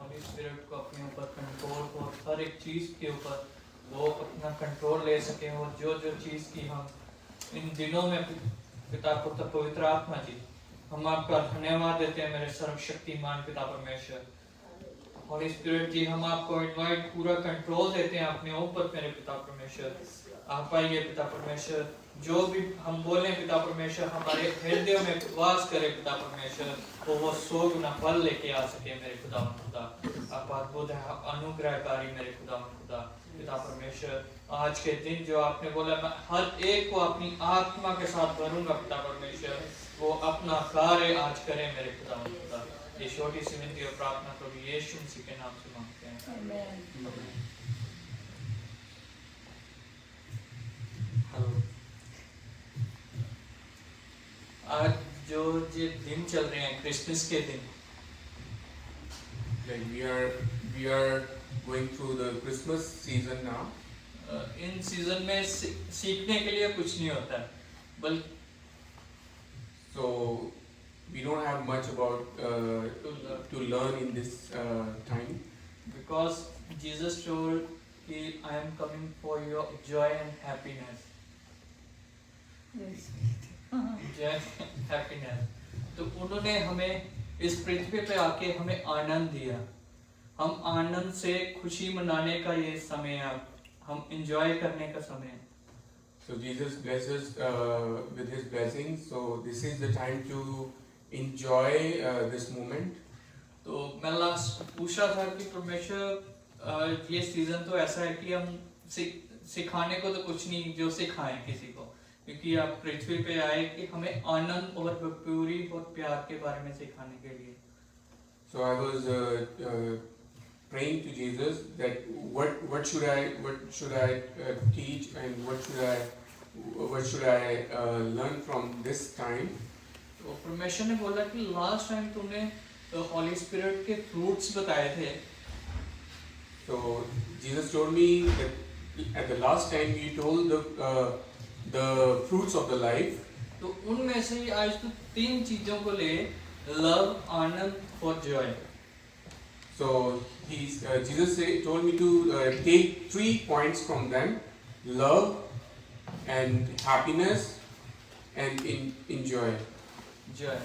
हॉली spirit को अपने ऊपर कंट्रोल हो, हर एक चीज़ के ऊपर वो अपना कंट्रोल ले सके, और जो जो चीज़ की हम इन दिनों में पिता पुत्र पवित्र आत्मा जी, हम आपका धन्यवाद देते हैं मेरे सर्वशक्तिमान पिता परमेश्वर। हॉली स्पिरिट जी, हम आपको इनवाइट पूरा कंट्रोल देते हैं अपने ऊपर मेरे पिता परमेश्वर। आप आइए पिता परमेश्वर, जो भी हम बोले पिता परमेश्वर हमारे हृदय में वास करे पिता परमेश्वर, तो वो 100 गुना फल लेके आ सके मेरे खुदा खुदा। आप अद्भुत अनुग्रहकारी मेरे खुदा खुदा पिता परमेश्वर। आज के दिन जो आपने बोला मैं हर एक को अपनी आत्मा के साथ भरूंगा पिता परमेश्वर, वो अपना कार्य आज करें मेरे खुदा खुदा। ये छोटी सी विनती और प्रार्थना प्रभु यीशु मसीह के नाम से मांगते हैं, आमीन। आज जो ये दिन चल रहे हैं क्रिसमस के दिन, like we are going through the Christmas season now. In season में सीखने के लिए कुछ नहीं होता है, बल्कि so we don't have much about to learn in this time, because Jesus told कि I am coming for your joy and happiness. जय हैप्पीनेस। तो उन्होंने हमें इस पृथ्वी पे आके हमें आनंद दिया, हम आनंद से खुशी मनाने का ये समय है, हम एंजॉय करने का समय है। so Jesus blesses with his blessings, so this is the time to enjoy this moment. तो मैं लास्ट पूछा था कि परमेश्वर ये सीजन तो ऐसा है कि हम सिखाने को तो कुछ नहीं जो सिखाएं किसी को, क्योंकि आप पृथ्वी पे आए कि हमें आनंद और भरपूरी और प्यार के बारे में सिखाने के लिए। So I was praying to Jesus that what should I teach and what should I learn from this time. तो परमेश्वर ने बोला कि लास्ट टाइम तुमने हॉली स्पिरिट के फ्रूट्स बताए थे। So Jesus told me that at the last time you told the fruits of the life. तो उनमें से आज तो 3 चीजों को ले, लव, आनंद और Joy. So Jesus told me to take 3 points from them: love and happiness and enjoy. Joy.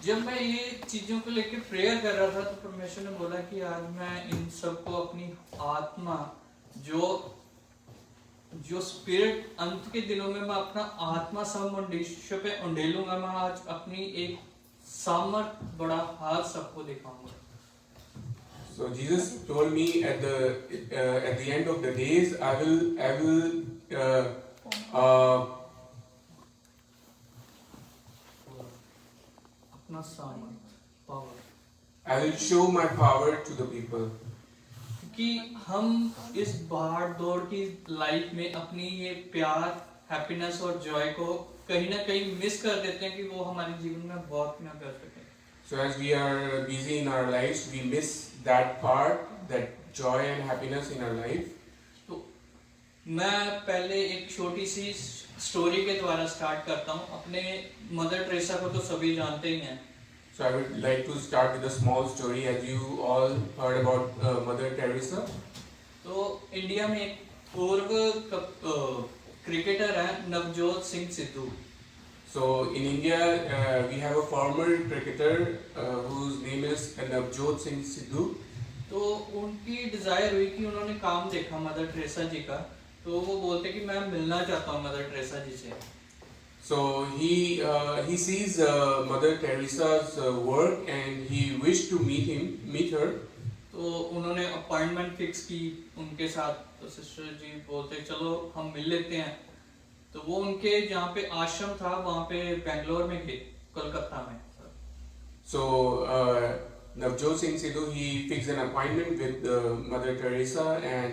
जब मैं ये चीजों को लेके प्रेयर कर रहा था तो परमेश्वर ने बोला कि आज मैं इन सबको अपनी आत्मा, जो स्पिरिट अंत के दिनों में मैं अपना आत्मा मनुष्य पे उंडेलूंगा, मैं आज अपनी एक सामर्थ बड़ा हाथ सबको दिखाऊंगा। So Jesus told me at the end of the days I will अपना सामर्थ, power, I will show my power to the people. कि हम इस भाग दौड़ की लाइफ में अपनी ये प्यार, हैप्पीनेस और जॉय को कहीं ना कहीं मिस कर देते हैं कि वो हमारे जीवन में वॉक ना कर सके। So as we are busy in our lives, we miss that part, that joy and happiness in our life. तो मैं पहले एक छोटी सी स्टोरी के द्वारा स्टार्ट करता हूँ। अपने मदर टेरेसा को तो सभी जानते ही हैं। So I would like to start with a small story, as you all heard about Mother Teresa. तो इंडिया में एक पूर्व क्रिकेटर है Navjot Singh Sidhu. So in India, we have a former cricketer whose name is Navjot Singh Sidhu. तो उनकी Dzire हुई कि उन्होंने काम देखा मदर टेरेसा जी का, तो वो बोलते कि मैं मिलना चाहता हूँ मदर टेरेसा जी से। So he sees Mother Teresa's work and he wished to meet her. तो उन्होंने अपॉइंटमेंट फिक्स की उनके साथ। तो सिस्टर जी बोलते चलो हम मिल लेते हैं। तो वो उनके जहाँ पे आश्रम था वहाँ पे बेंगलोर में गए, कोलकाता में। So Navjot Singh Sidhu, he fixed an appointment with Mother Teresa, and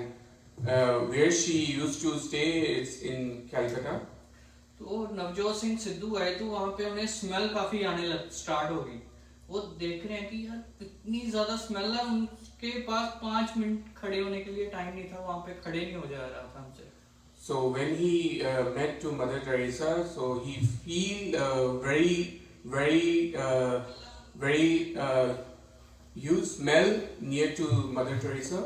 where she used to stay is in Calcutta. तो नवजोत सिंह सिद्धू आए तो वहाँ पे उन्हें स्मेल काफी आने स्टार्ट हो गई। वो देख रहे हैं कि यार इतनी ज्यादा स्मेल है, उनके पास 5 मिनट खड़े होने के लिए टाइम नहीं था, वहाँ पे खड़े नहीं हो जा रहा था हमसे। So when he met to Mother Teresa, so he feel very you smell near to Mother Teresa.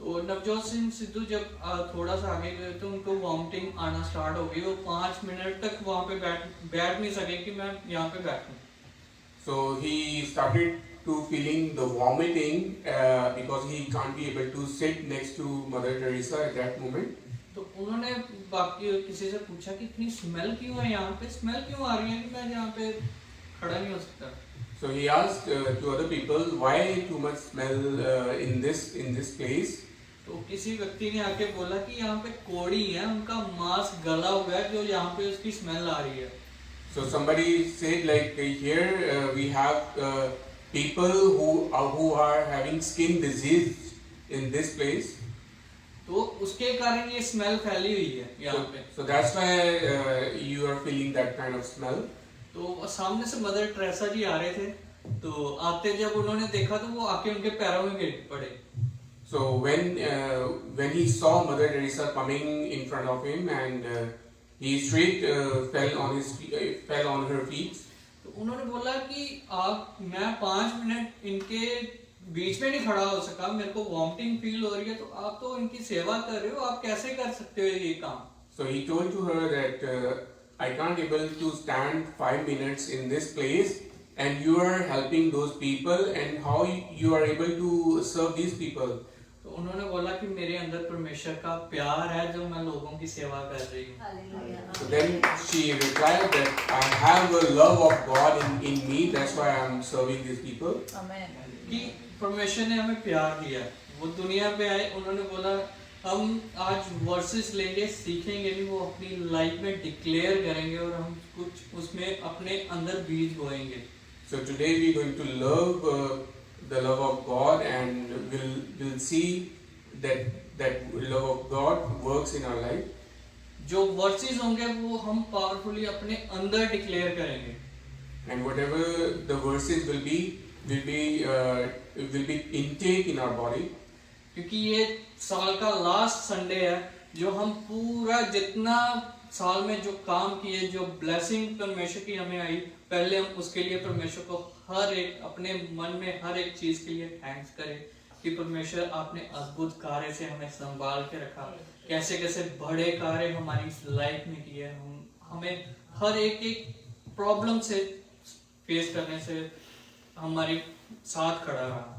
तो नवजोत सिंह सिद्धू जब थोड़ा सा आगे गए तो उनको वॉमिटिंग आना स्टार्ट हो गई। वो 5 मिनट तक वहाँ पे बैठ नहीं सके कि मैं यहाँ पे बैठूं। So he started to feeling the vomiting because he can't be able to sit next to Mother Teresa at that moment. तो उन्होंने बाकी किसी से पूछा कि इतनी स्मेल क्यों है यहाँ पे, स्मेल क्यों आ रही है कि मैं यहाँ पे खड़ा नहीं हो सकता। So he asked to other people, why too much smell in this place? तो किसी व्यक्ति ने आके बोला कि यहाँ पे कोड़ी है, उनका मांस गला हुआ है जो यहाँ पे उसकी स्मेल आ रही है। So somebody said like here we have people who are having skin disease in this place. तो उसके कारण ये स्मेल फैली हुई है यहाँ पे। So that's why you are feeling that kind of smell. तो सामने से मदर टेरेसा जी आ रहे थे, तो आते जब उन्होंने देखा तो वो आके उनके पैरों में गिर पड़े। So when he saw Mother Teresa coming in front of him and he straight fell on her feet. तो उन्होंने बोला कि मैं 5 मिनट इनके बीच में नहीं खड़ा हो सका, मेरे को वॉमिटिंग फील हो रही है, तो आप तो इनकी सेवा कर रहे हो, आप कैसे कर सकते हो ये काम। So he told to her that I can't able to stand 5 minutes in this place and you are helping those people, and how you are able to serve these people. तो उन्होंने बोला कि मेरे अंदर परमेश्वर का प्यार है जो मैं लोगों की सेवा कर रही हूँ। So then she replied that I have a love of God in me, that's why I am serving these people. कि परमेश्वर ने हमें प्यार दिया, वो दुनिया पे आए, उन्होंने बोला हम आज वर्सेस लेंगे, सीखेंगे नहीं, वो अपनी लाइफ में डिक्लेयर करेंगे और हम कुछ उसमें अपने अंदर बीज बोएंगे। So today we are going to love the love of God, and we'll see that love of God works in our life. जो वर्सेस होंगे वो हम पावरफुली अपने अंदर डिक्लेयर करेंगे। And whatever the verses will be intake in our body. क्योंकि ये साल का लास्ट संडे है, जो हम पूरा जितना साल में जो काम किए, जो ब्लेसिंग परमेश्वर की हमें आई, पहले हम उसके लिए परमेश्वर को हर एक अपने मन में हर एक चीज के लिए थैंक्स करें कि परमेश्वर आपने अद्भुत कार्य से हमें संभाल के रखा, कैसे कैसे बड़े कार्य हमारी लाइफ में किए, हमें हर एक प्रॉब्लम से फेस करने से हमारे साथ खड़ा रहा।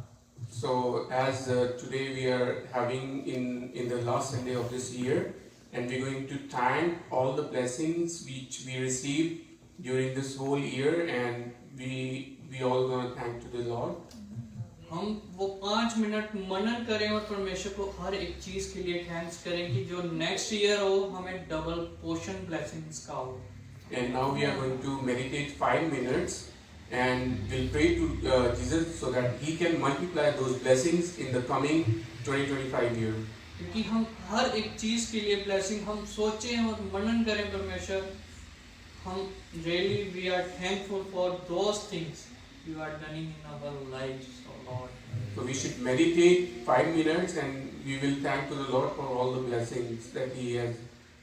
So as today we are having in the last Sunday of this year, and we're going to thank all the blessings which we received during this whole year, and we all gonna thank to the Lord. हम वो 5 minute मनन करें और परमेश्वर को हर एक चीज के लिए थैंक्स करें कि जो नेक्स्ट ईयर हो हमें डबल पोर्शन ब्लेसिंग्स का हो। And now we are going to meditate 5 minutes, and we'll pray to Jesus so that He can multiply those blessings in the coming 2025 year. क्योंकि हम हर एक चीज के लिए ब्लेसिंग हम सोचें और मनन करें परमेश्वर, हम really we are thankful for those things you are doing in our lives, oh Lord. So we should meditate 5 minutes, and we will thank to the Lord for all the blessings that He has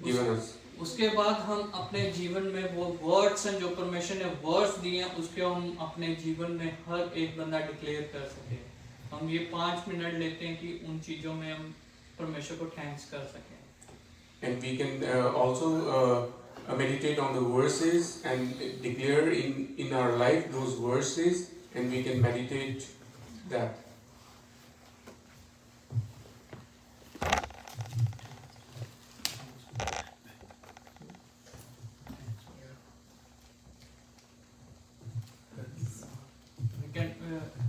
given us. उसके बाद हम अपने जीवन में वो words हैं जो परमेश्वर ने वर्ड्स दिए हैं, उसके हम अपने जीवन में हर एक बंदा डिक्लेयर कर सके। हम ये 5 मिनट लेते हैं कि उन चीजों में हम परमेश्वर को थैंक्स कर सकें। And we can also meditate on the verses and declare in our life those verses, and we can meditate that.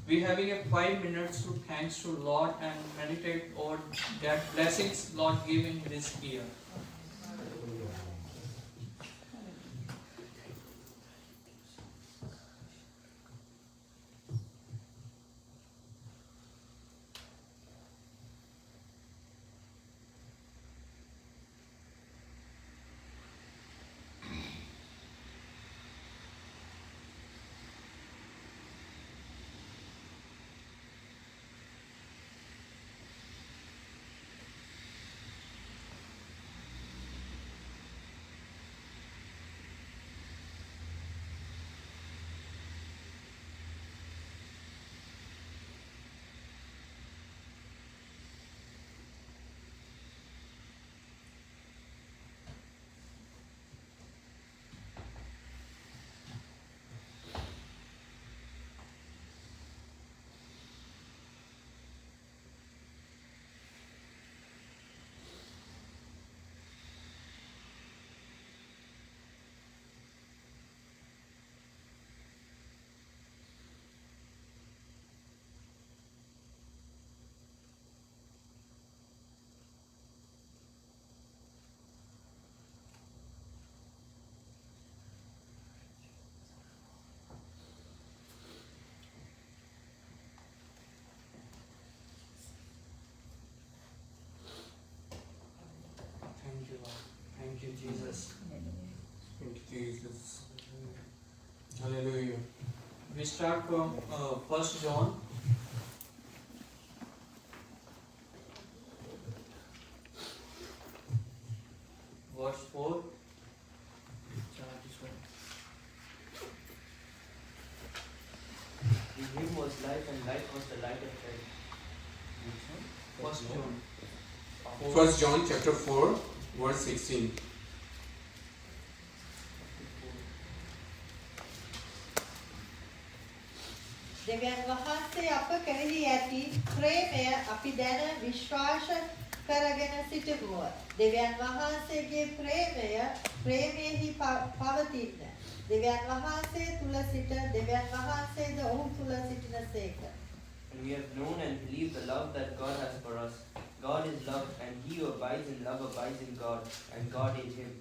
We having a 5 minutes to thanks to Lord and meditate on that blessings Lord gave in this year. start from 1 John. Verse 4. In him was life, and life was the light of men. 1 John. 1 John chapter 4 verse 16. දෙවියන් වහන්සේ අප කෙරෙහි ඇති ප්‍රේමය අපි දැන විශ්වාස කරගෙන සිටිමුව. දෙවියන් වහන්සේගේ ප්‍රේමයෙහි පවතින. දෙවියන් වහන්සේ තුල සිට දෙවියන් වහන්සේද ඔහු තුල සිටිනසේක. And we have known and believed the love that God has for us. God is love, and he who abides in love abides in God, and God in him.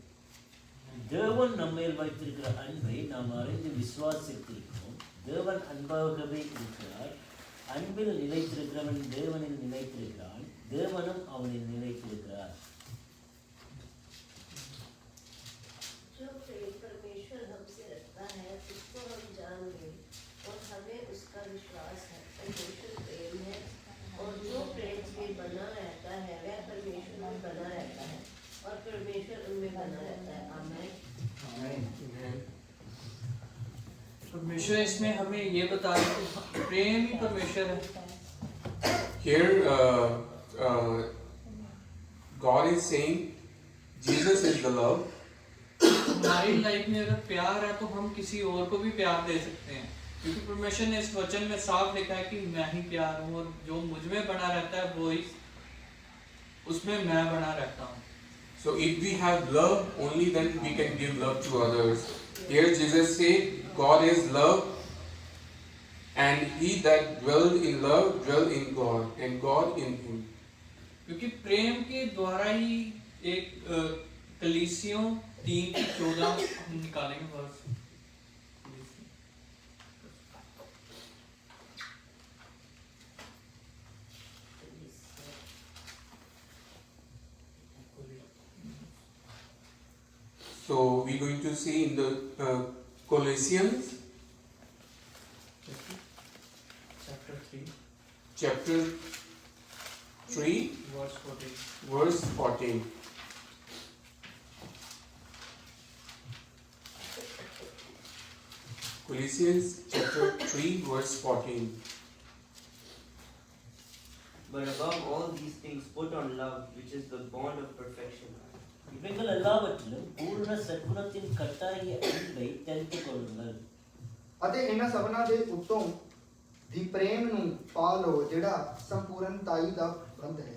தேவன் நம்மேல் வைத்திருக்கிற அன்பை நாம் அறிந்து விசுவாசித்திருக்கிறோம். தேவன் அன்பாகவே இருக்கிறார். அன்பில் நிலைத்திருக்கிறவன் தேவனில் நிலைத்திருக்கிறான், தேவனும் அவனில் நிலைத்திருக்கிறார். जो प्रेम परमेश्वर हमसे रखता है उसको हम जान गए और हमें उसका विश्वास है। परमेश्वर प्रेम है और जो प्रेम से बना रहता है वह परमेश्वर में बना रहता है और परमेश्वर उनमें बना रहता है। आमीन। परमेश्वर इसमें हमें ये बता रहे कि प्रेम ही परमेश्वर है. Here God is saying Jesus is the love. हमारी लाइफ में अगर प्यार है तो हम किसी और को भी प्यार दे सकते हैं, क्योंकि परमेश्वर ने इस वचन में साफ लिखा है कि मैं ही प्यार हूँ और जो मुझ में बना रहता है वो ही उसमें मैं बना रहता हूँ. So if we have love, only then we can give love to others. Here Jesus said God is love, and he that dwelled in love dwell in God, and God in him. क्योंकि प्रेम के द्वारा ही एक कलीसियों 3:14 हम निकालेंगे वर्ष. So we're going to see in the Colossians chapter 3 verse 14. Colossians chapter 3 verse 14. But above all these things put on love, which is the bond of perfection. இவைகள் எல்லாவற்றிலும் பூர்ண சத்குணத்தின் கட்டாகிய அன்பை தெரிந்து கொள்ளுங்கள். ਅਤੇ ਇਹਨਾਂ ਸਭਨਾਂ ਦੇ ਉੱਤੋਂ ਦੀ ਪ੍ਰੇਮ ਨੂੰ ਪਾ ਲਓ ਜਿਹੜਾ ਸੰਪੂਰਨਤਾਈ ਦਾ ਬੰਧ ਹੈ.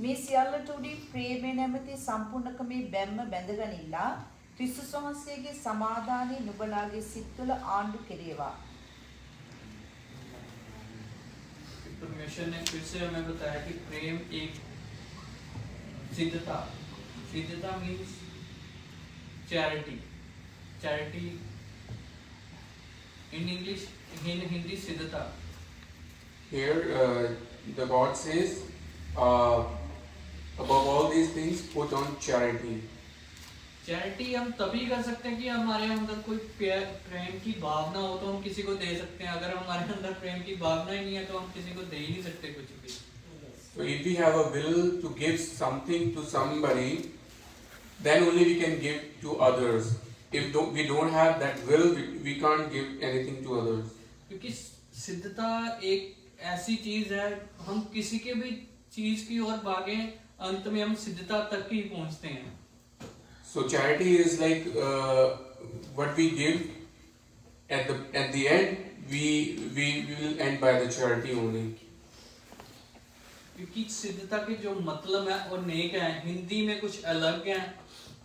මේ සියල්ලට උඩින් ප්‍රේමය නැමැති සම්පූර්ණකමේ බැම්ම බැඳගනිලා ක්‍රිස්තුස් වහන්සේගේ සමාදානයේ නුඹලාගේ සිත්වල ආණ්ඩු කෙරේවා. परमेश्वर ने फिर से हमें बताया कि प्रेम एक सिद्धता means charity in English, in Hindi सिद्धता. Here the God says above all these things put on charity. Charity हम तभी कर सकते हैं कि हमारे अंदर कोई प्रेम की भावना हो तो हम किसी को दे सकते हैं. अगर हमारे अंदर प्रेम की भावना ही नहीं है तो हम किसी को दे ही नहीं सकते कुछ भी. So if we have a will to give something to somebody, then only we can give to others. If we don't have that will, we can't give anything to others. क्योंकि सिद्धता एक ऐसी चीज है, हम किसी के भी चीज की ओर भागे अंत में हम सिद्धता तक ही पहुंचते हैं. So charity is like what we give at the end. We will end by the charity only. क्योंकि सिद्धता के जो मतलब है वो नेक है. हिंदी में कुछ अलग है,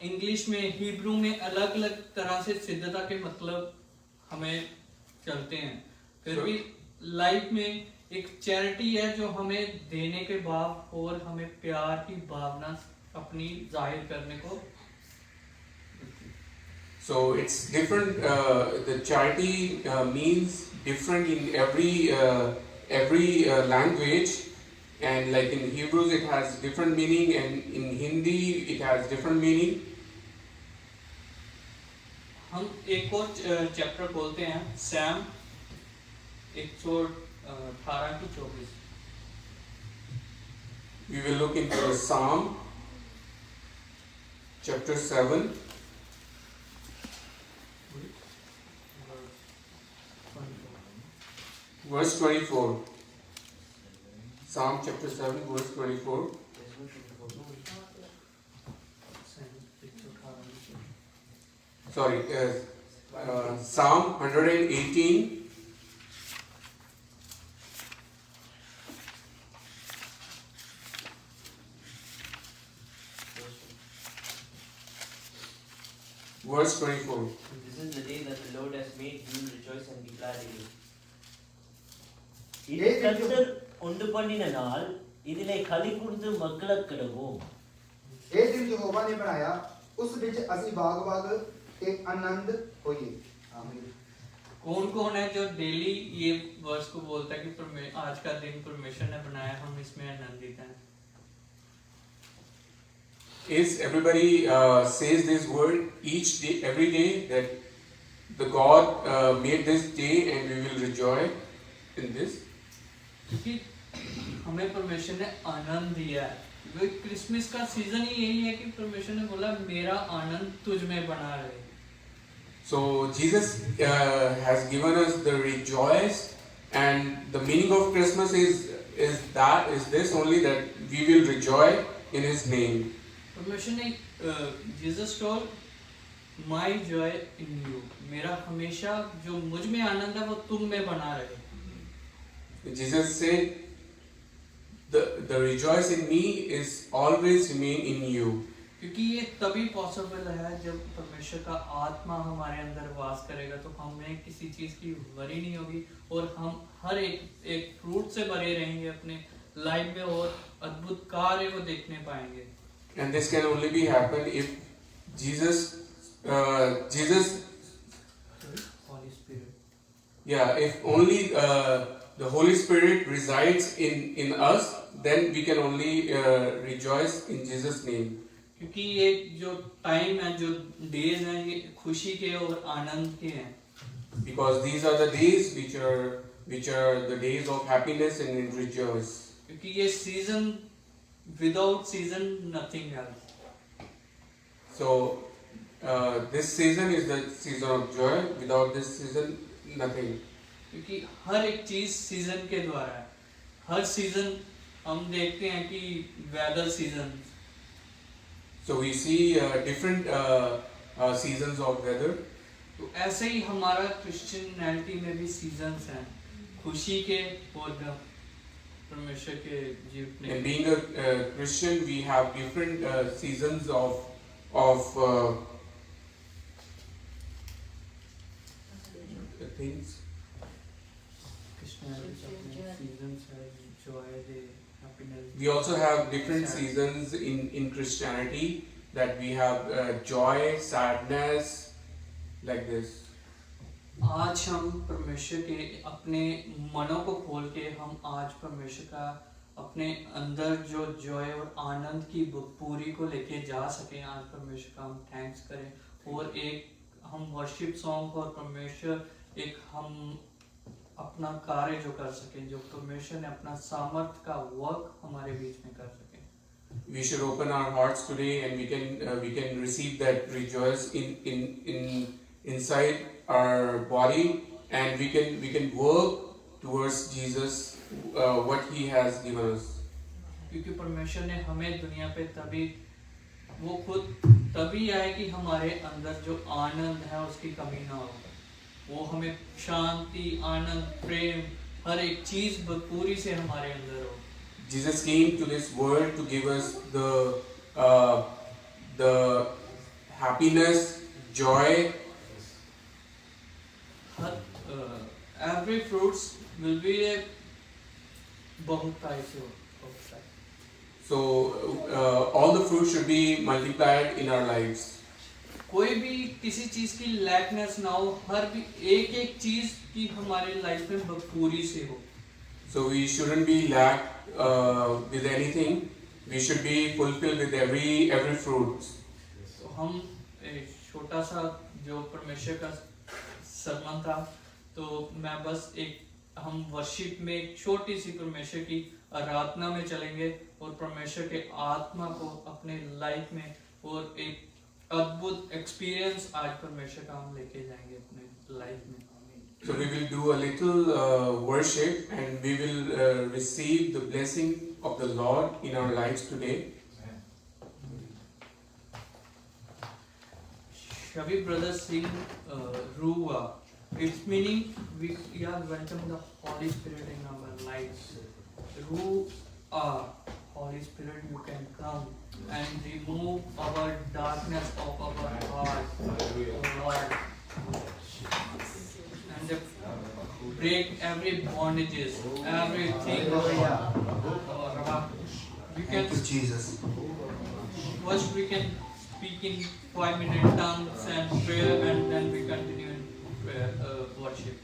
इंग्लिश में हिब्रू में अलग अलग तरह से सिद्धता के मतलब हमें चलते हैं. फिर भी लाइफ में एक चैरिटी है जो हमें देने के बाद और हमें प्यार की भावना अपनी जाहिर करने को. So it's different. The charity means different in every language, and like in Hebrews it has different meaning, and in Hindi it has different meaning. हम एक और चैप्टर खोलते हैं, सैम 118 की 24। We will look into Psalm chapter 7. Verse 24. Psalm chapter 7, verse 24. Sorry, Psalm 118. Verse 24. This is the day that the Lord has made. You will rejoice and be glad in it. இது கர்த்தர் உண்டு பண்ணின நாள் இதிலே களி கூர்ந்து மகிழக்கடவோம். ਇਹ ਦਿਨ ਯਹੋਵਾ ਨੇ ਬਣਾਇਆ ਉਸ ਵਿੱਚ ਅਸੀਂ ਬਾਗ-ਬਾਗ ਤੇ ਆਨੰਦ ਹੋਈਏ। ਆਮੀਨ। कौन कौन है जो डेली ये वर्स को बोलता है कि आज का दिन परमेश्वर ने बनाया, हम इसमें आनंदित हैं? Is everybody says this word each day, every day, that the God made this day and we will rejoice in this? क्योंकि हमें परमेश्वर ने आनंद दिया है। वो क्रिसमस का सीजन ही यही है कि परमेश्वर ने बोला मेरा आनंद तुझ में बना रहे। So Jesus has given us the rejoice, and the meaning of Christmas is this only, that we will rejoice in His name. परमेश्वर ने Jesus told my joy in you, मेरा हमेशा जो मुझ में आनंद है वो तुम में बना रहे। Jesus said, the rejoice in me is always remain in you. क्योंकि ये तभी पॉसिबल है जब परमेश्वर का आत्मा हमारे अंदर वास करेगा, तो हमें किसी चीज की वरी नहीं होगी और हम हर एक फ्रूट से भरे रहेंगे अपने लाइफ में और अद्भुत कार्य को देखने पाएंगे। And this can only be happen if Jesus Holy Spirit, if only the Holy Spirit resides in us, then we can only rejoice in Jesus' name. क्योंकि ये जो टाइम है, जो डेज हैं, ये खुशी के और आनंद के हैं। Because these are the days which are the days of happiness and rejoice. क्योंकि ये season, without season nothing else. So this season is the season of joy. Without this season, nothing. क्योंकि हर एक चीज सीजन के द्वारा है। हर season हम देखते हैं कि whether season, So we see different seasons of weather. तो ऐसे ही हमारा क्रिश्चियनिटी में भी सीजन्स हैं, खुशी के और गम, परमेश्वर के जीवन And में। being a Christian, we have different seasons of things. Seasons है, जॉय दे, happiness. We also have different seasons in Christianity, that we have joy, sadness, like this. आज हम परमेश्वर के अपने मनों को खोल के हम आज परमेश्वर का अपने अंदर जो जॉय और आनंद की पूरी को लेके जा सकें। आज परमेश्वर का हम थैंक्स करें और एक हम वर्शिप सॉन्ग और परमेश्वर एक हम अपना कार्य जो कर सकें, जो परमेश्वर ने अपना सामर्थ का वर्क हमारे बीच में कर सकें। We should open our hearts today, and we can receive that rejoice in inside our body, and we can work towards Jesus, what He has given us. क्योंकि परमेश्वर ने हमें दुनिया पे तभी वो खुद तभी आए कि हमारे अंदर जो आनंद है उसकी कमी ना हो। वो हमें शांति, आनंद, प्रेम, हर एक चीज पूरी से हमारे अंदर हो। Jesus came to this world to give us the happiness, joy. Every fruits will be a बहुतायत से हो। So all the fruits should be multiplied in our lives. कोई भी किसी चीज की लैकनेस ना हो, हर भी एक चीज की हमारे लाइफ में पूरी से हो। So we shouldn't be lack with anything. We should be fulfilled with every fruit. तो हम एक छोटा सा जो परमेश्वर का सरमन था, तो मैं बस एक हम वर्शिप में एक छोटी सी परमेश्वर की आराधना में चलेंगे और परमेश्वर के आत्मा को अपने लाइफ में और एक अद्भुत एक्सपीरियंस आज परमेश्वर का हम लेके जाएंगे अपने लाइफ में। So we will do a little worship and we will receive the blessing of the Lord in our lives today. Shall we brothers sing Ruah? Its meaning we are welcoming the Holy Spirit in our lives. Ruah, Holy Spirit, you can come and remove our darkness of our heart, Lord, and break every bondages, everything. We can, Thank you, Jesus. first we can speak in 5 minute tongues and prayer, and then we continue in prayer, worship.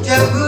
जब